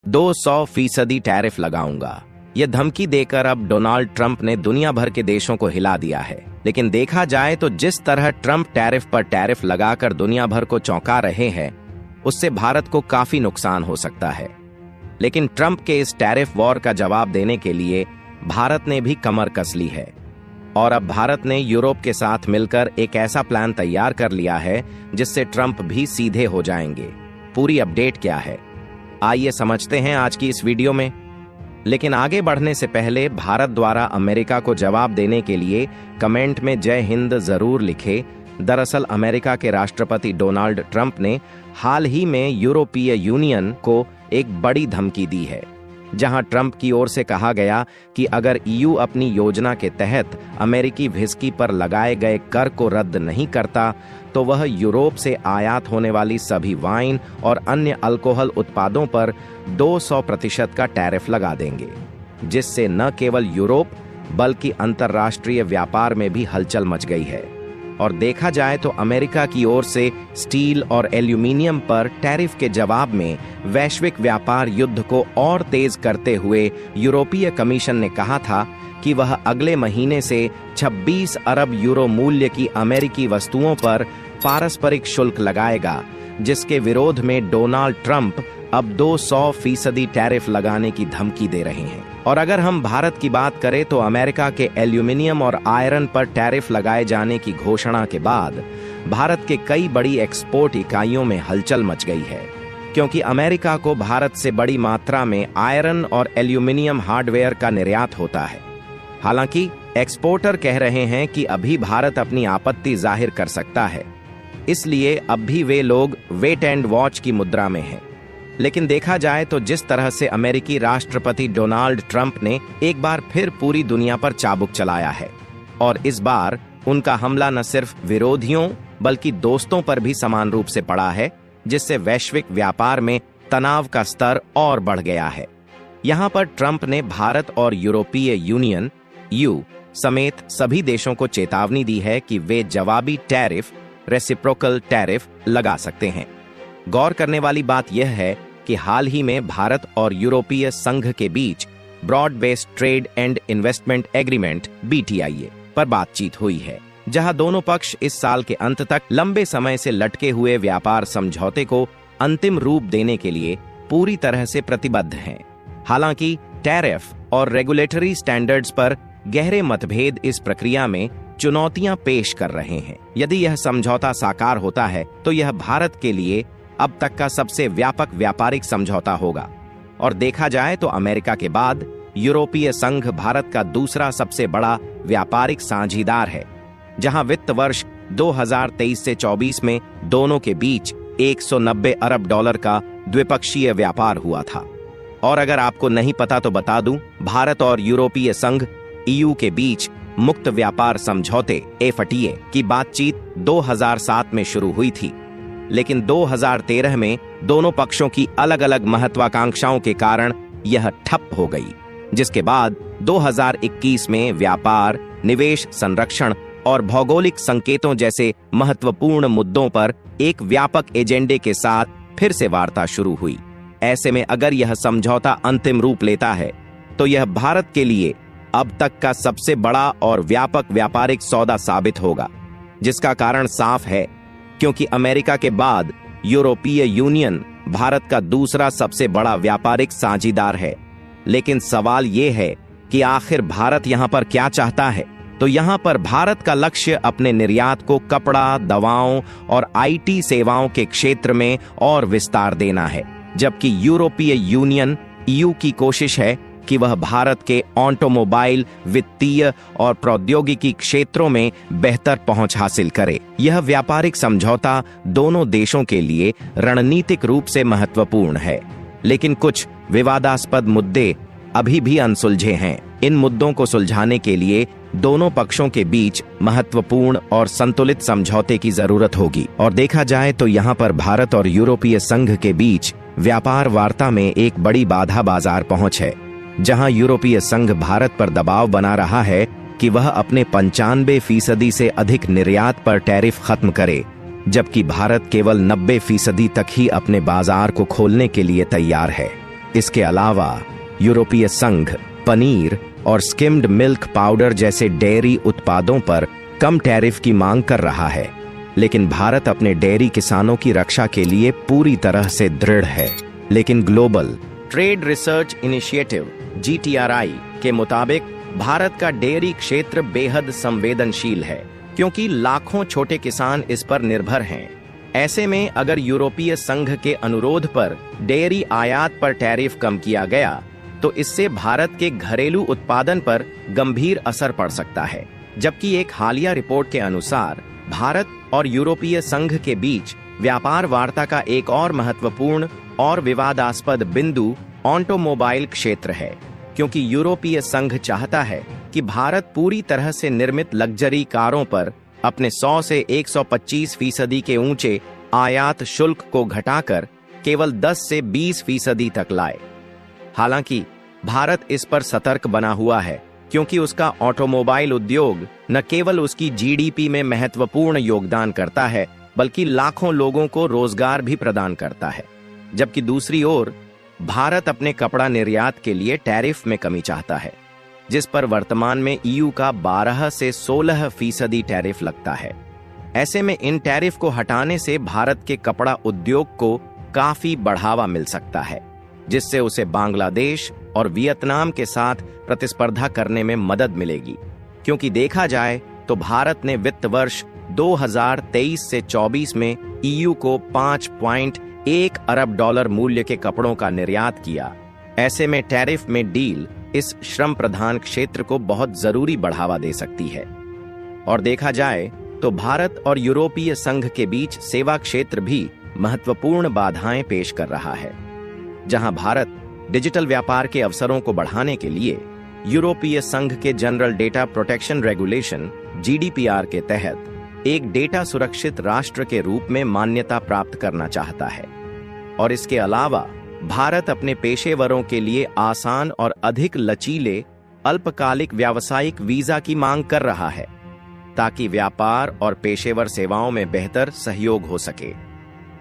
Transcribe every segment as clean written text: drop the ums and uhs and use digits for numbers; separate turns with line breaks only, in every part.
200% tariff लगाऊंगा। यह धमकी देकर अब डोनाल्ड ट्रंप ने दुनिया भर के देशों को हिला दिया है। लेकिन देखा जाए तो जिस तरह ट्रंप टैरिफ पर टैरिफ लगाकर दुनिया भर को चौंका रहे हैं, उससे भारत को काफी नुकसान हो सकता है। लेकिन ट्रंप के इस टैरिफ वॉर का जवाब देने के लिए भारत ने भी कमर कस ली है और अब भारत ने यूरोप के साथ मिलकर एक ऐसा प्लान तैयार कर लिया है जिससे ट्रंप भी सीधे हो जाएंगे। पूरी अपडेट क्या है, आइए समझते हैं आज की इस वीडियो में। लेकिन आगे बढ़ने से पहले भारत द्वारा अमेरिका को जवाब देने के लिए कमेंट में जय हिंद जरूर लिखें। दरअसल अमेरिका के राष्ट्रपति डोनाल्ड ट्रंप ने हाल ही में यूरोपीय यूनियन को एक बड़ी धमकी दी है, जहां ट्रंप की ओर से कहा गया कि अगर ईयू अपनी योजना के तहत अमेरिकी व्हिस्की पर लगाए गए कर को रद्द नहीं करता तो वह यूरोप से आयात होने वाली सभी वाइन और अन्य अल्कोहल उत्पादों पर 200% का टैरिफ लगा देंगे, जिससे न केवल यूरोप बल्कि अंतर्राष्ट्रीय व्यापार में भी हलचल मच गई है। और देखा जाए तो अमेरिका की ओर से स्टील और एल्यूमिनियम पर टैरिफ के जवाब में वैश्विक व्यापार युद्ध को और तेज करते हुए यूरोपीय कमीशन ने कहा था कि वह अगले महीने से 26 अरब यूरो मूल्य की अमेरिकी वस्तुओं पर पारस्परिक शुल्क लगाएगा, जिसके विरोध में डोनाल्ड ट्रंप अब 200% टैरिफ लगाने की धमकी दे रहे हैं। और अगर हम भारत की बात करें तो अमेरिका के एल्यूमिनियम और आयरन पर टैरिफ लगाए जाने की घोषणा के बाद भारत के कई बड़ी एक्सपोर्ट इकाइयों में हलचल मच गई है, क्योंकि अमेरिका को भारत से बड़ी मात्रा में आयरन और एल्यूमिनियम हार्डवेयर का निर्यात होता है। हालांकि एक्सपोर्टर कह रहे हैं कि अभी भारत अपनी आपत्ति जाहिर कर सकता है, इसलिए अब भी वे लोग वेट एंड वॉच की मुद्रा में हैं। लेकिन देखा जाए तो जिस तरह से अमेरिकी राष्ट्रपति डोनाल्ड ट्रंप ने एक बार फिर पूरी दुनिया पर चाबुक चलाया है और इस बार उनका हमला न सिर्फ विरोधियों बल्कि दोस्तों पर भी समान रूप से पड़ा है, जिससे वैश्विक व्यापार में तनाव का स्तर और बढ़ गया है। यहाँ पर ट्रंप ने भारत और यूरोपीय यूनियन (ईयू) समेत सभी देशों को चेतावनी दी है कि वे जवाबी टैरिफ रेसिप्रोकल टैरिफ लगा सकते हैं। गौर करने वाली बात यह है कि हाल ही में भारत और यूरोपीय संघ के बीच broad based trade and investment agreement (BTIA) पर बातचीत हुई है, जहां दोनों पक्ष इस साल के अंत तक लंबे समय से लटके हुए व्यापार समझौते को अंतिम रूप देने के लिए पूरी तरह से प्रतिबद्ध हैं। हालांकि टैरिफ और रेगुलेटरी स्टैंडर्ड्स पर गहरे मतभेद इस प्रक्रिया में चुनौतियां पेश कर रहे हैं। यदि यह समझौता साकार होता है तो यह भारत के लिए अब तक का सबसे व्यापक व्यापारिक समझौता होगा और देखा जाए तो अमेरिका के बाद यूरोपीय संघ भारत का दूसरा सबसे बड़ा व्यापारिक साझीदार है, जहां वित्त वर्ष 2023 से 24 में दोनों के बीच 190 अरब डॉलर का द्विपक्षीय व्यापार हुआ था। और अगर आपको नहीं पता तो बता दूं, भारत और यूरोपीय संघ (ईयू) के बीच मुक्त व्यापार समझौते (FTA) की बातचीत 2007 में शुरू हुई थी, लेकिन 2013 में दोनों पक्षों की अलग अलग महत्वाकांक्षाओं के कारण यह ठप हो गई, जिसके बाद 2021 में व्यापार, निवेश संरक्षण और भौगोलिक संकेतों जैसे महत्वपूर्ण मुद्दों पर एक व्यापक एजेंडे के साथ फिर से वार्ता शुरू हुई। ऐसे में अगर यह समझौता अंतिम रूप लेता है तो यह भारत के लिए अब तक का सबसे बड़ा और व्यापक व्यापारिक सौदा साबित होगा, जिसका कारण साफ है, क्योंकि अमेरिका के बाद यूरोपीय यूनियन भारत का दूसरा सबसे बड़ा व्यापारिक साझीदार है। लेकिन सवाल यह है कि आखिर भारत यहां पर क्या चाहता है? तो यहां पर भारत का लक्ष्य अपने निर्यात को कपड़ा, दवाओं और IT सेवाओं के क्षेत्र में और विस्तार देना है, जबकि यूरोपीय यूनियन (ईयू) की कोशिश है कि वह भारत के ऑटोमोबाइल, वित्तीय और प्रौद्योगिकी क्षेत्रों में बेहतर पहुंच हासिल करे। यह व्यापारिक समझौता दोनों देशों के लिए रणनीतिक रूप से महत्वपूर्ण है, लेकिन कुछ विवादास्पद मुद्दे अभी भी अनसुलझे हैं। इन मुद्दों को सुलझाने के लिए दोनों पक्षों के बीच महत्वपूर्ण और संतुलित समझौते की जरूरत होगी। और देखा जाए तो यहाँ पर भारत और यूरोपीय संघ के बीच व्यापार वार्ता में एक बड़ी बाधा बाजार पहुंच है, जहां यूरोपीय संघ भारत पर दबाव बना रहा है कि वह अपने 95% से अधिक निर्यात पर टैरिफ खत्म करे, जबकि भारत केवल 90% तक ही अपने बाजार को खोलने के लिए तैयार है। इसके अलावा यूरोपीय संघ पनीर और स्किम्ड मिल्क पाउडर जैसे डेयरी उत्पादों पर कम टैरिफ की मांग कर रहा है, लेकिन भारत अपने डेयरी किसानों की रक्षा के लिए पूरी तरह से दृढ़ है। लेकिन global trade research initiative (GTRI) के मुताबिक भारत का डेयरी क्षेत्र बेहद संवेदनशील है, क्योंकि लाखों छोटे किसान इस पर निर्भर हैं। ऐसे में अगर यूरोपीय संघ के अनुरोध पर डेयरी आयात पर टैरिफ कम किया गया तो इससे भारत के घरेलू उत्पादन पर गंभीर असर पड़ सकता है। जबकि एक हालिया रिपोर्ट के अनुसार भारत और यूरोपीय संघ के बीच व्यापार वार्ता का एक और महत्वपूर्ण और विवादास्पद बिंदु ऑटोमोबाइल क्षेत्र है, क्योंकि यूरोपीय संघ चाहता है कि भारत पूरी तरह से निर्मित लग्जरी कारों पर अपने 100 से 125% के ऊंचे आयात शुल्क को घटाकर केवल 10 से 20% तक लाए। हालांकि भारत इस पर सतर्क बना हुआ है, क्योंकि उसका ऑटोमोबाइल उद्योग न केवल उसकी जीडीपी में महत्वपूर्ण योगदान करता है, बल्कि लाखों लोगों को रोजगार भी प्रदान करता है। जबकि दूसरी ओर भारत अपने कपड़ा निर्यात के लिए टैरिफ में कमी चाहता है, जिस पर वर्तमान में EU का 12 से 16% टैरिफ लगता है। ऐसे में इन टैरिफ को हटाने से भारत के कपड़ा उद्योग को काफी बढ़ावा मिल सकता है, जिससे उसे बांग्लादेश और वियतनाम के साथ प्रतिस्पर्धा करने में मदद मिलेगी। क्योंकि देखा जाए तो भारत ने वित्त वर्ष 2023 से 24 में EU को $5.1 अरब मूल्य के कपड़ों का निर्यात किया। ऐसे में टैरिफ में डील इस श्रम प्रधान क्षेत्र को बहुत जरूरी बढ़ावा दे सकती है। और देखा जाए तो भारत और यूरोपीय संघ के बीच सेवा क्षेत्र भी महत्वपूर्ण बाधाएं पेश कर रहा है, जहां भारत डिजिटल व्यापार के अवसरों को बढ़ाने के लिए यूरोपीय संघ के general data protection regulation (GDPR) के तहत एक डेटा सुरक्षित राष्ट्र के रूप में मान्यता प्राप्त करना चाहता है। और इसके अलावा भारत अपने पेशेवरों के लिए आसान और अधिक लचीले अल्पकालिक व्यावसायिक वीजा की मांग कर रहा है, ताकि व्यापार और पेशेवर सेवाओं में बेहतर सहयोग हो सके।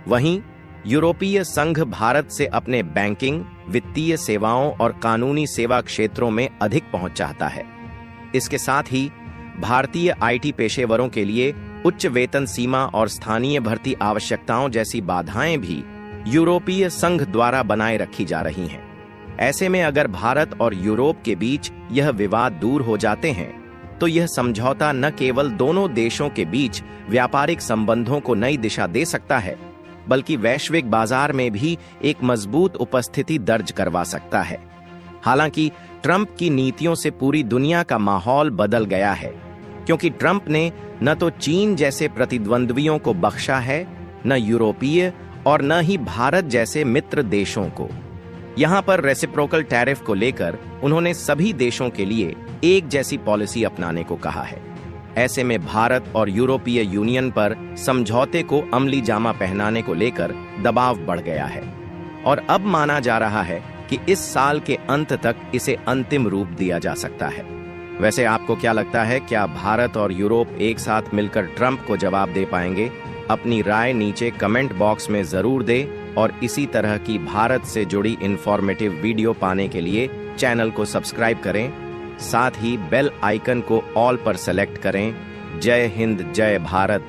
वहीं यूरोपीय संघ भारत से अपने बैंकिंग, वित्तीय सेवाओं और कानूनी सेवा क्षेत्रों में अधिक पहुंच चाहता है। इसके साथ ही भारतीय IT पेशेवरों के लिए उच्च वेतन सीमा और स्थानीय भर्ती आवश्यकताओं जैसी बाधाएं भी यूरोपीय संघ द्वारा बनाए रखी जा रही हैं। ऐसे में अगर भारत और यूरोप के बीच यह विवाद दूर हो जाते हैं तो यह समझौता न केवल दोनों देशों के बीच व्यापारिक संबंधों को नई दिशा दे सकता है, बल्कि वैश्विक बाजार में भी एक मजबूत उपस्थिति दर्ज करवा सकता है। हालांकि ट्रंप की नीतियों से पूरी दुनिया का माहौल बदल गया है, क्योंकि ट्रंप ने न तो चीन जैसे प्रतिद्वंद्वियों को बख्शा है, न यूरोपीय और न ही भारत जैसे मित्र देशों को। यहाँ पर रेसिप्रोकल टैरिफ को लेकर उन्होंने सभी देशों के लिए एक जैसी पॉलिसी अपनाने को कहा है। ऐसे में भारत और यूरोपीय यूनियन पर समझौते को अमली जामा पहनाने को लेकर दबाव बढ़ गया है, और अब माना जा रहा है कि इस साल के अंत तक इसे अंतिम रूप दिया जा सकता है। वैसे आपको क्या लगता है, क्या भारत और यूरोप एक साथ मिलकर ट्रंप को जवाब दे पाएंगे? अपनी राय नीचे कमेंट बॉक्स में जरूर दें, और इसी तरह की भारत से जुड़ी इंफॉर्मेटिव वीडियो पाने के लिए चैनल को सब्सक्राइब करें, साथ ही बेल आइकन को ऑल पर सेलेक्ट करें। जय हिंद, जय भारत।